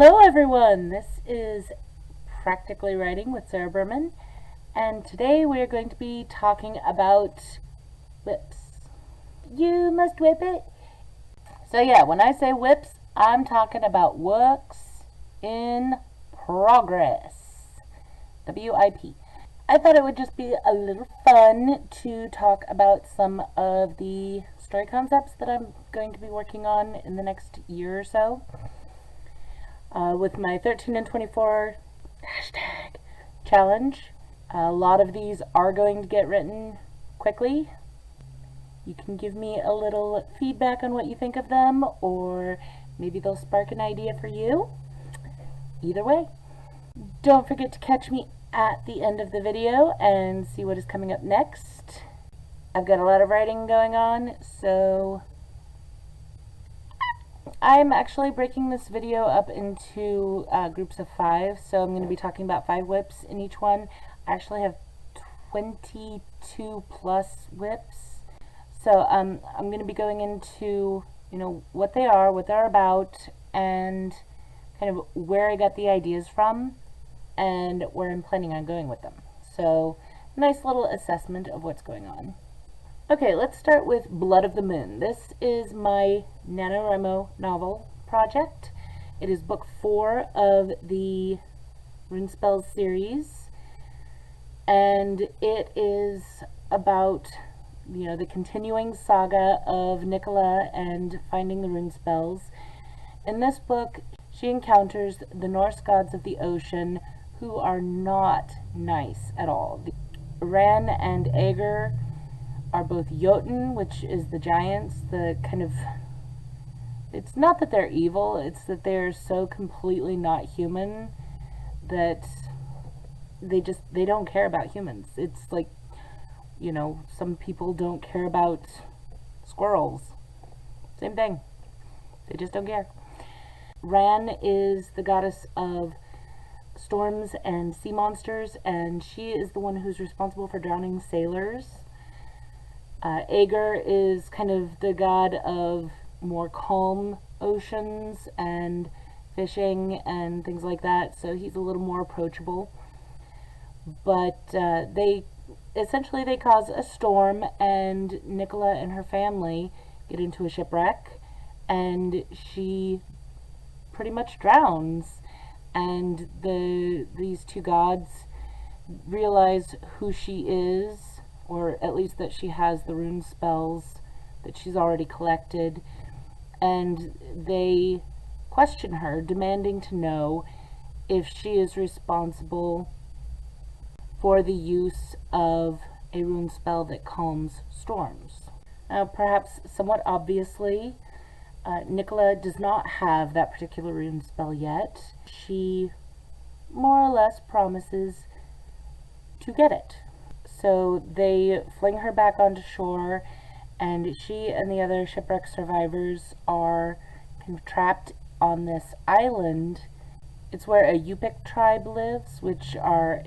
Hello everyone, this is Practically Writing with Sarah Berman, and today we are going to be talking about whips. You must whip it. So yeah, when I say whips, I'm talking about works in progress. WIP. I thought it would just be a little fun to talk about some of the story concepts that I'm going to be working on in the next year or so. With my 13 and 24 hashtag challenge. A lot of these are going to get written quickly. You can give me a little feedback on what you think of them, or maybe they'll spark an idea for you. Either way, don't forget to catch me at the end of the video and see what is coming up next. I've got a lot of writing going on, so I'm actually breaking this video up into groups of 5, so I'm going to be talking about 5 whips in each one. I actually have 22 plus whips, so I'm going to be going into, what they are, what they're about, and kind of where I got the ideas from, and where I'm planning on going with them. So, nice little assessment of what's going on. Okay, let's start with Blood of the Moon. This is my NaNoWriMo novel project. It is book 4 of the Runespells series, and it is about, the continuing saga of Nicola and finding the Runespells. In this book, she encounters the Norse gods of the ocean, who are not nice at all. Ran and Aegir are both Jotun, which is the giants, it's not that they're evil, it's that they're so completely not human that they don't care about humans. It's like, some people don't care about squirrels. Same thing. They just don't care. Ran is the goddess of storms and sea monsters, and she is the one who's responsible for drowning sailors. Aegir is kind of the god of more calm oceans and fishing and things like that, so he's a little more approachable. But they cause a storm, and Nicola and her family get into a shipwreck, and she pretty much drowns. And these two gods realize who she is, or at least that she has the rune spells that she's already collected, and they question her, demanding to know if she is responsible for the use of a rune spell that calms storms. Now, perhaps somewhat obviously, Nicola does not have that particular rune spell yet. She more or less promises to get it. So they fling her back onto shore, and she and the other shipwreck survivors are kind of trapped on this island. It's where a Yupik tribe lives, which are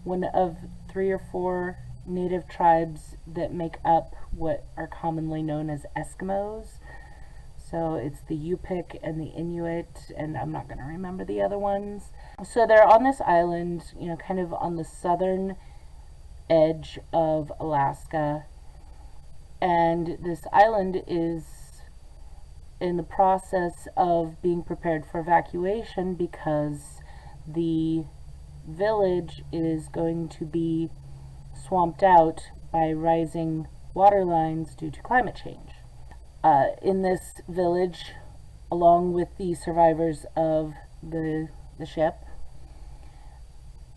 one of 3 or 4 native tribes that make up what are commonly known as Eskimos. So it's the Yupik and the Inuit, and I'm not going to remember the other ones. So they're on this island, kind of on the southern edge of Alaska. And this island is in the process of being prepared for evacuation because the village is going to be swamped out by rising water lines due to climate change. In this village, along with the survivors of the ship,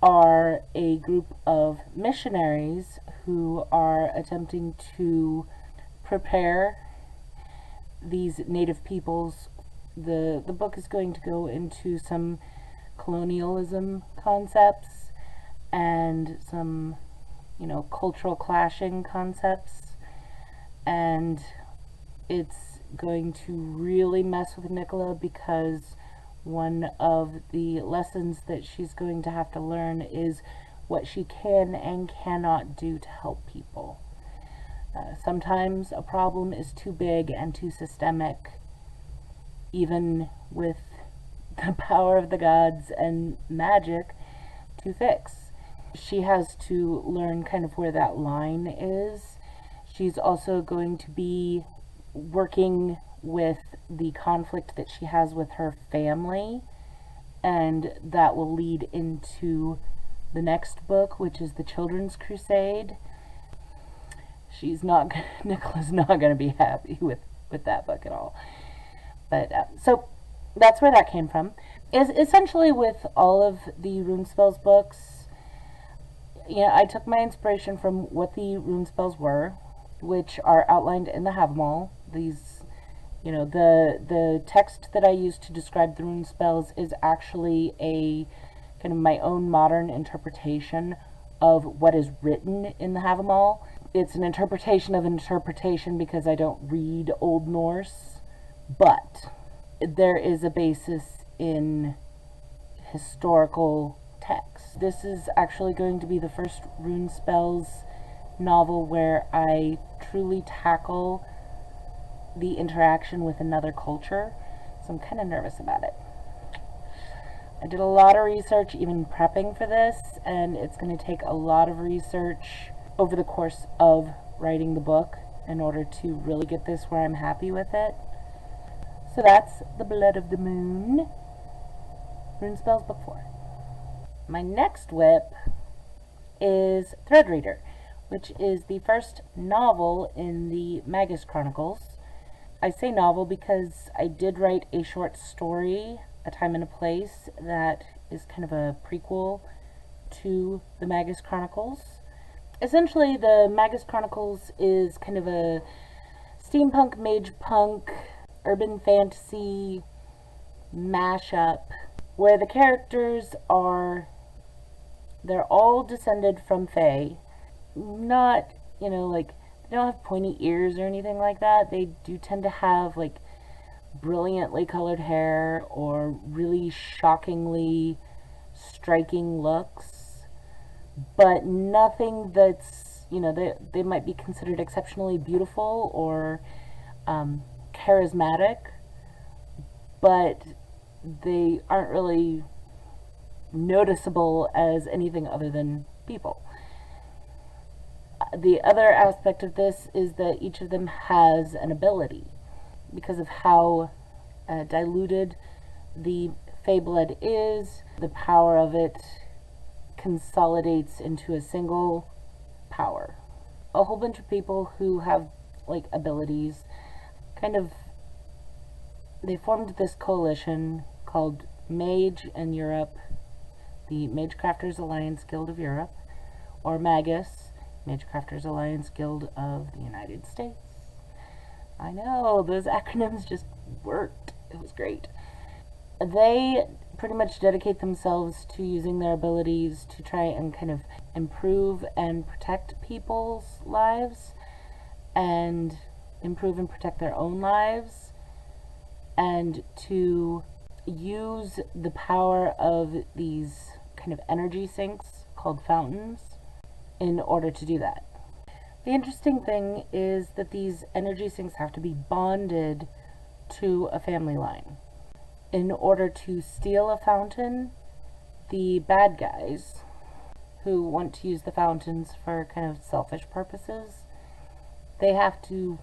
are a group of missionaries who are attempting to prepare these native peoples. The book is going to go into some colonialism concepts and some, cultural clashing concepts, and it's going to really mess with Nicola because one of the lessons that she's going to have to learn is what she can and cannot do to help people. Sometimes a problem is too big and too systemic even with the power of the gods and magic to fix. She has to learn kind of where that line is. She's also going to be working with the conflict that she has with her family, and that will lead into the next book, which is the Children's Crusade. Nicola's not going to be happy with that book at all. But so that's where that came from. Is essentially with all of the rune spells books, I took my inspiration from what the rune spells were, which are outlined in the Havamol. These, the text that I used to describe the rune spells is actually a kind of my own modern interpretation of what is written in the Havamol. It's an interpretation of interpretation because I don't read Old Norse, but there is a basis in historical text. This is actually going to be the first rune spells novel where I truly tackle the interaction with another culture, so I'm kind of nervous about it. I did a lot of research even prepping for this, and it's going to take a lot of research over the course of writing the book in order to really get this where I'm happy with it. So that's The Blood of the Moon, Rune Spells Book 4. My next whip is Threadreader, which is the first novel in the Magus Chronicles. I say novel because I did write a short story, A Time and a Place, that is kind of a prequel to the Magus Chronicles. Essentially, the Magus Chronicles is kind of a steampunk, mage punk, urban fantasy mashup where the characters they're all descended from Fae. Not, they don't have pointy ears or anything like that. They do tend to have, brilliantly colored hair or really shockingly striking looks, but nothing that's, they might be considered exceptionally beautiful or charismatic, but they aren't really noticeable as anything other than people. The other aspect of this is that each of them has an ability. Because of how diluted the Fey blood is, the power of it consolidates into a single power. A whole bunch of people who have abilities they formed this coalition called Mage in Europe, the Magecrafters Alliance Guild of Europe, or Magus, Magecrafters Alliance Guild of the United States. I know, those acronyms just worked. It was great. They pretty much dedicate themselves to using their abilities to try and kind of improve and protect people's lives, and improve and protect their own lives, and to use the power of these kind of energy sinks called fountains in order to do that. The interesting thing is that these energy sinks have to be bonded to a family line. In order to steal a fountain, the bad guys who want to use the fountains for kind of selfish purposes, they have to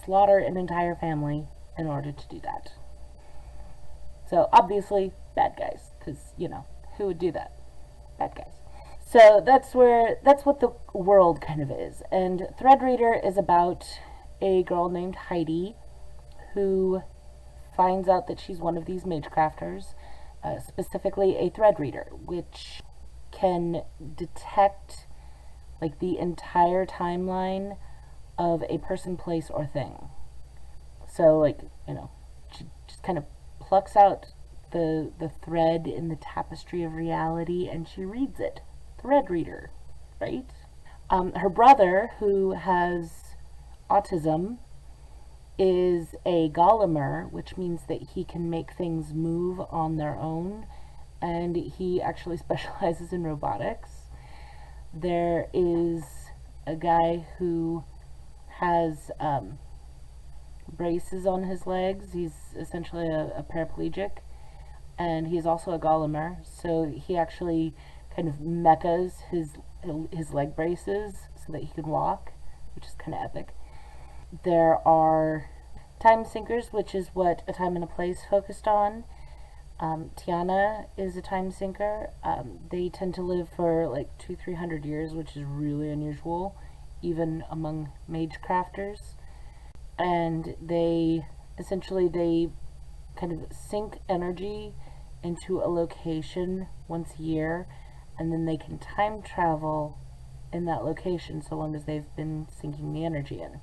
slaughter an entire family in order to do that. So obviously, bad guys, because, who would do that? Bad guys. So that's what the world kind of is. And Threadreader is about a girl named Heidi who finds out that she's one of these magecrafters, specifically a Threadreader, which can detect the entire timeline of a person, place, or thing. So she just kind of plucks out the thread in the tapestry of reality and she reads it. Threadreader, right? Her brother, who has autism, is a Gossamer, which means that he can make things move on their own, and he actually specializes in robotics. There is a guy who has braces on his legs. He's essentially a paraplegic, and he's also a golemer, so he actually kind of mechas his leg braces so that he can walk, which is kind of epic. There are time sinkers, which is what A Time and a Place focused on. Tiana is a time sinker. They tend to live for like 200-300 years, which is really unusual, even among mage crafters. And they kind of sink energy into a location once a year, and then they can time travel in that location so long as they've been sinking the energy in.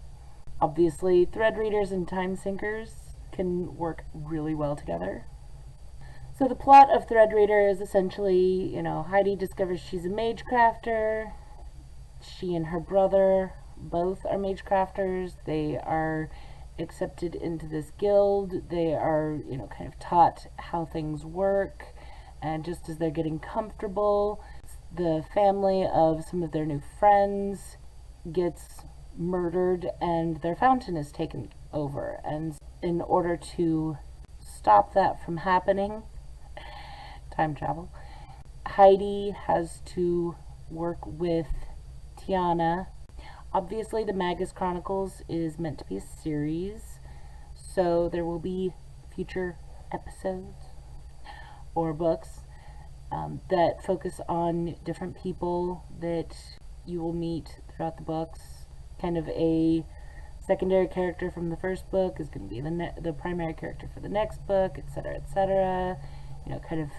Obviously, thread readers and time sinkers can work really well together. So the plot of Threadreader is essentially, Heidi discovers she's a mage crafter. She and her brother both are mage crafters. They are accepted into this guild. They are, kind of taught how things work. And just as they're getting comfortable, the family of some of their new friends gets murdered and their fountain is taken over. And in order to stop that from happening, time travel, Heidi has to work with Tiana. Obviously, the Magus Chronicles is meant to be a series, so there will be future episodes or books that focus on different people that you will meet throughout the books. Kind of a secondary character from the first book is going to be the primary character for the next book, etc., etc. Kind of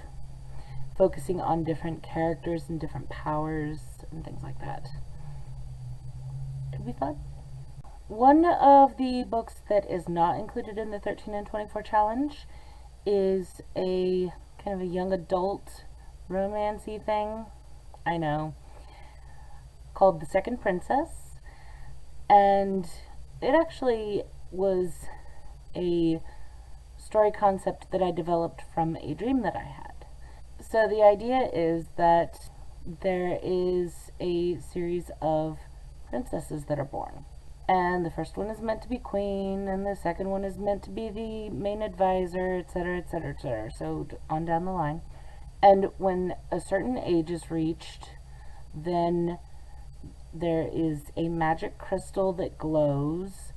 focusing on different characters and different powers and things like that. Could be fun. One of the books that is not included in the 13 and 24 challenge is a kind of a young adult romancy thing, I know, called The Second Princess. And it actually was a story concept that I developed from a dream that I had. So the idea is that there is a series of princesses that are born. And the first one is meant to be queen, and the second one is meant to be the main advisor, etc., etc., etc. So on down the line. And when a certain age is reached, then there is a magic crystal that glows,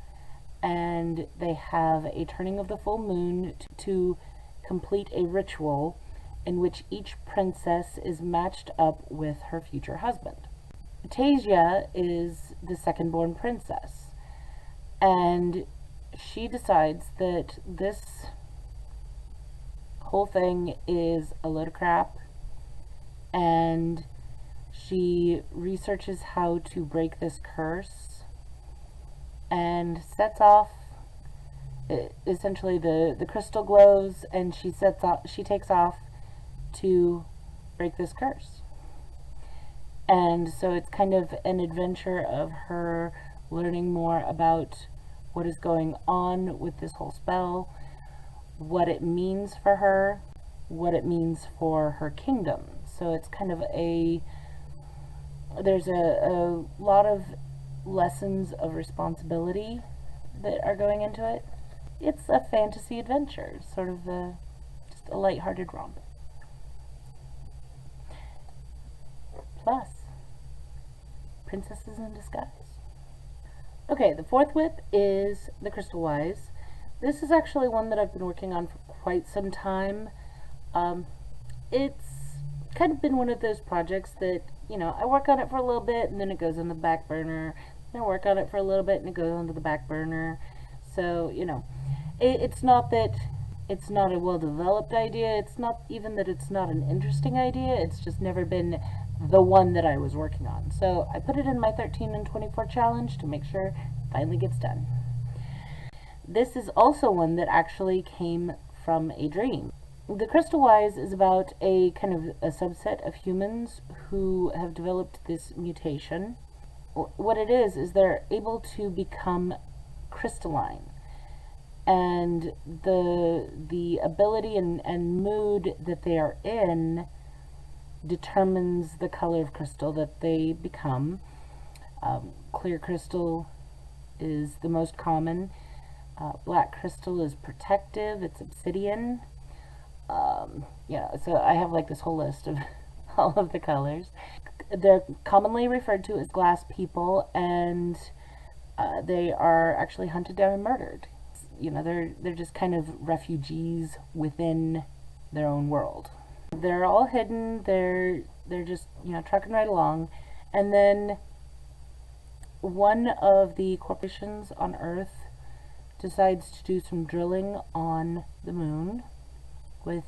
and they have a turning of the full moon to complete a ritual in which each princess is matched up with her future husband. Tasia is the second born princess, and she decides that this whole thing is a load of crap, and she researches how to break this curse and sets off. Essentially, the crystal glows, and she takes off to break this curse. And so it's kind of an adventure of her learning more about what is going on with this whole spell, what it means for her, what it means for her kingdom. So it's kind of there's a lot of lessons of responsibility that are going into it. It's a fantasy adventure, sort of just a lighthearted romp. Plus, princesses in disguise. Okay, the fourth whip is the Crystal Wise. This is actually one that I've been working on for quite some time. It's kind of been one of those projects that, I work on it for a little bit and then it goes on the back burner. Then I work on it for a little bit and it goes onto the back burner. So, it's not that it's not a well-developed idea. It's not even that it's not an interesting idea. It's just never been the one that I was working on. So I put it in my 13 and 24 challenge to make sure it finally gets done. This is also one that actually came from a dream. The Crystal Wise is about a kind of a subset of humans who have developed this mutation. What it is they're able to become crystalline. And the ability and mood that they are in determines the color of crystal that they become. Clear crystal is the most common. Black crystal is protective. It's obsidian. So I have like this whole list of all of the colors. They're commonly referred to as glass people, and they are actually hunted down and murdered. They're just kind of refugees within their own world. They're all hidden. They're just trucking right along, and then one of the corporations on Earth decides to do some drilling on the moon with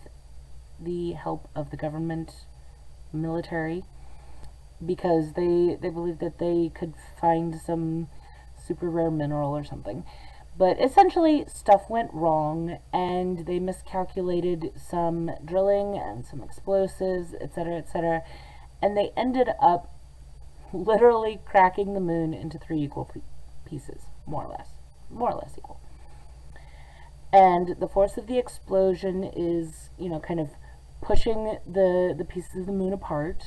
the help of the government military, because they believe that they could find some super rare mineral or something. But essentially, stuff went wrong, and they miscalculated some drilling and some explosives, etc., and they ended up literally cracking the moon into 3 equal pieces, more or less equal. And the force of the explosion is, kind of pushing the pieces of the moon apart.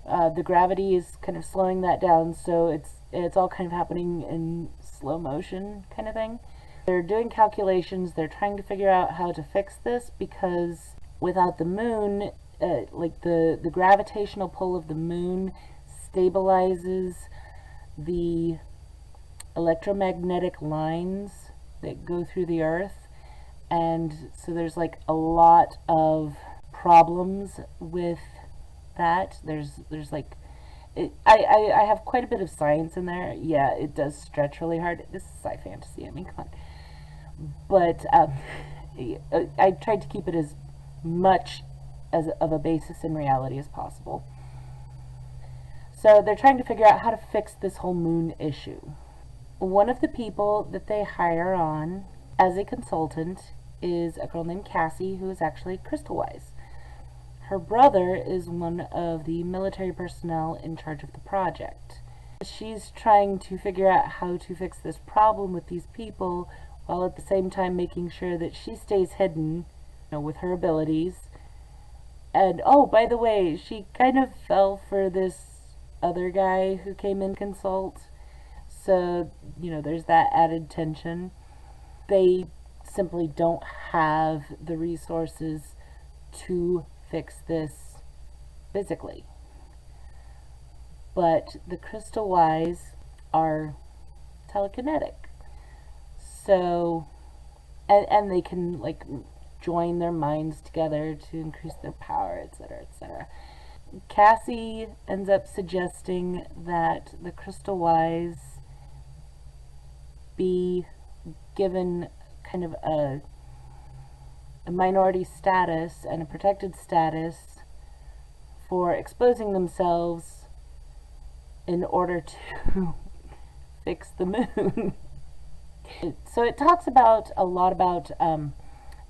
The gravity is kind of slowing that down, so it's all kind of happening in slow motion kind of thing. They're doing calculations. They're trying to figure out how to fix this, because without the moon, the gravitational pull of the moon stabilizes the electromagnetic lines that go through the Earth, and so there's like a lot of problems with that. There's like I have quite a bit of science in there. Yeah, it does stretch really hard. This is sci fantasy. I mean, come on. But I tried to keep it as much of a basis in reality as possible. So they're trying to figure out how to fix this whole moon issue. One of the people that they hire on as a consultant is a girl named Cassie, who is actually crystal-wise. Her brother is one of the military personnel in charge of the project. She's trying to figure out how to fix this problem with these people, while at the same time making sure that she stays hidden, with her abilities. And oh, by the way, she kind of fell for this other guy who came in to consult. So, there's that added tension. They simply don't have the resources to fix this physically. But the Crystal Wise are telekinetic. So, and they can, join their minds together to increase their power, etc. Cassie ends up suggesting that the Crystal Wise be given kind of a minority status and a protected status for exposing themselves in order to fix the moon. So it talks a lot about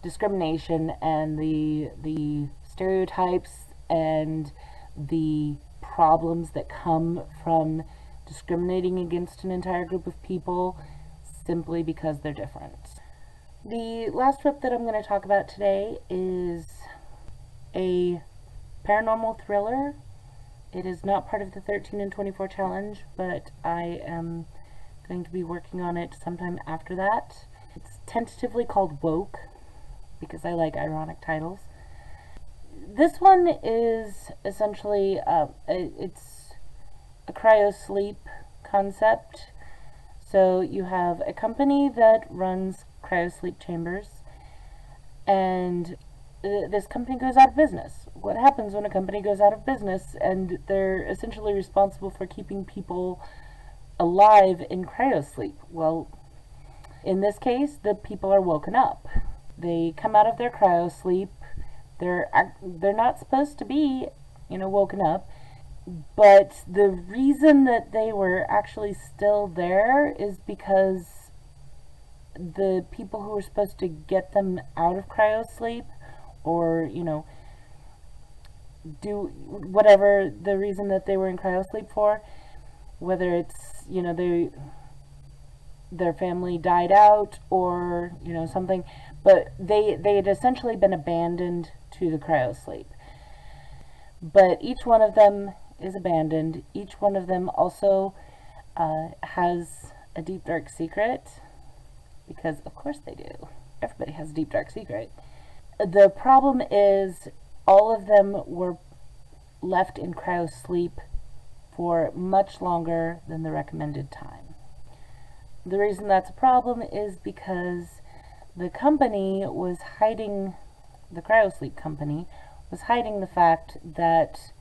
discrimination and the stereotypes and the problems that come from discriminating against an entire group of people simply because they're different. The last book that I'm going to talk about today is a paranormal thriller. It is not part of the 13 and 24 challenge, but I am going to be working on it sometime after that. It's tentatively called Woke, because I like ironic titles. This one is essentially it's a cryosleep concept. So you have a company that runs cryosleep chambers, and this company goes out of business. What happens when a company goes out of business and they're essentially responsible for keeping people alive in cryosleep? Well, in this case, the people are woken up. They come out of their cryosleep. They're not supposed to be, woken up. But the reason that they were actually still there is because the people who were supposed to get them out of cryosleep, or, do whatever the reason that they were in cryosleep for, whether it's, their family died out or, something, but they had essentially been abandoned to the cryosleep. But each one of them is abandoned. Each one of them also has a deep, dark secret, because of course they do. Everybody has a deep, dark secret. The problem is all of them were left in cryo sleep for much longer than the recommended time. The reason that's a problem is because the company was hiding, the cryosleep company was hiding the fact that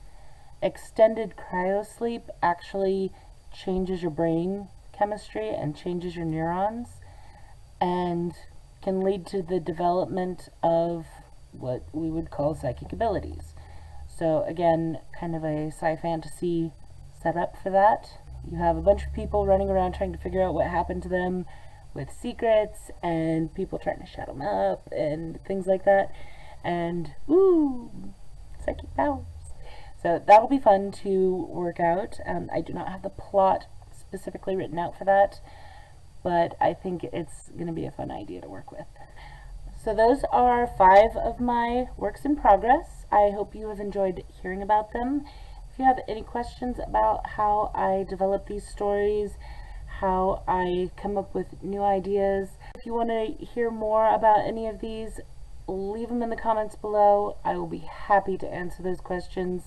extended cryosleep actually changes your brain chemistry and changes your neurons and can lead to the development of what we would call psychic abilities. So again, kind of a sci-fantasy setup for that. You have a bunch of people running around trying to figure out what happened to them with secrets and people trying to shut them up and things like that. And psychic powers. So that'll be fun to work out. I do not have the plot specifically written out for that, but I think it's going to be a fun idea to work with. So those are 5 of my works in progress. I hope you have enjoyed hearing about them. If you have any questions about how I develop these stories, how I come up with new ideas, if you want to hear more about any of these, leave them in the comments below. I will be happy to answer those questions.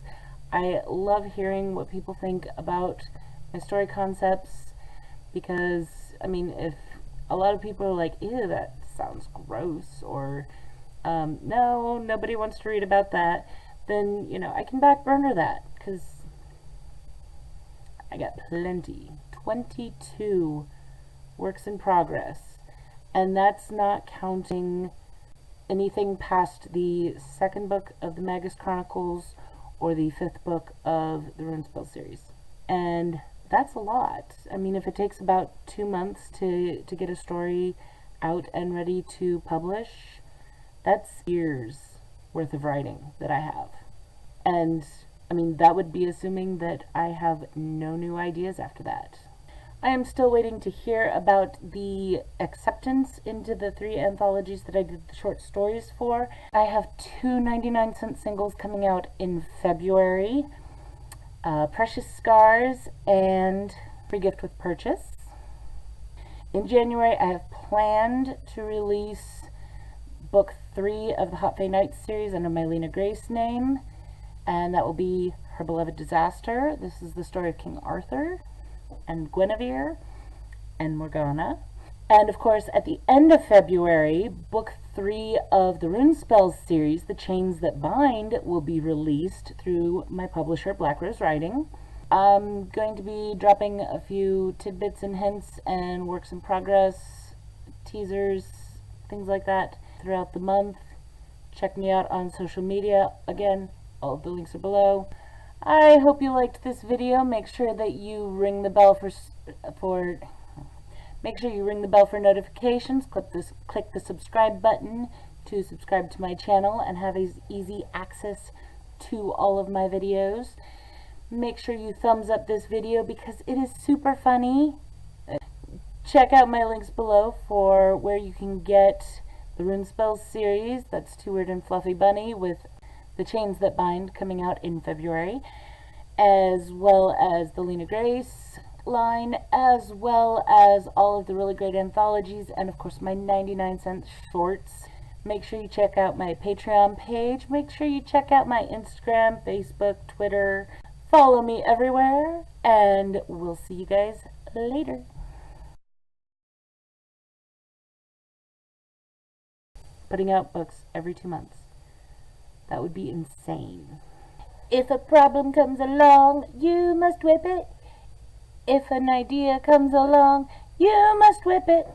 I love hearing what people think about my story concepts because, I mean, if a lot of people are like, ew, that sounds gross, or no, nobody wants to read about that, then, you know, I can back burner that because I got plenty. 22 works in progress, and that's not counting anything past the 2nd book of the Magus Chronicles or the 5th book of the Runespell series. And that's a lot. I mean, if it takes about 2 months to get a story out and ready to publish, that's years worth of writing that I have. And I mean, that would be assuming that I have no new ideas after that. I am still waiting to hear about the acceptance into the 3 anthologies that I did the short stories for. I have 2 99-cent singles coming out in February, Precious Scars and Free Gift with Purchase. In January, I have planned to release book 3 of the Hot Fae Nights series under my Lena Grace name, and that will be Her Beloved Disaster. This is the story of King Arthur and Guinevere and Morgana. And of course, at the end of February, book 3 of the Runespell series, The Chains That Bind, will be released through my publisher, Black Rose Writing. I'm going to be dropping a few tidbits and hints and works in progress, teasers, things like that throughout the month. Check me out on social media. Again, all of the links are below. I hope you liked this video. Make sure that you ring the bell for notifications. Click the subscribe button to subscribe to my channel and have easy access to all of my videos. Make sure you thumbs up this video because it is super funny. Check out my links below for where you can get the Runespell series. That's Too Wyrd and Fluffy Bunny with The Chains That Bind coming out in February, as well as the Lena Grace line, as well as all of the really great anthologies, and of course my 99-cent shorts. Make sure you check out my Patreon page. Make sure you check out my Instagram, Facebook, Twitter. Follow me everywhere, and we'll see you guys later. Putting out books every 2 months. That would be insane. If a problem comes along, you must whip it. If an idea comes along, you must whip it.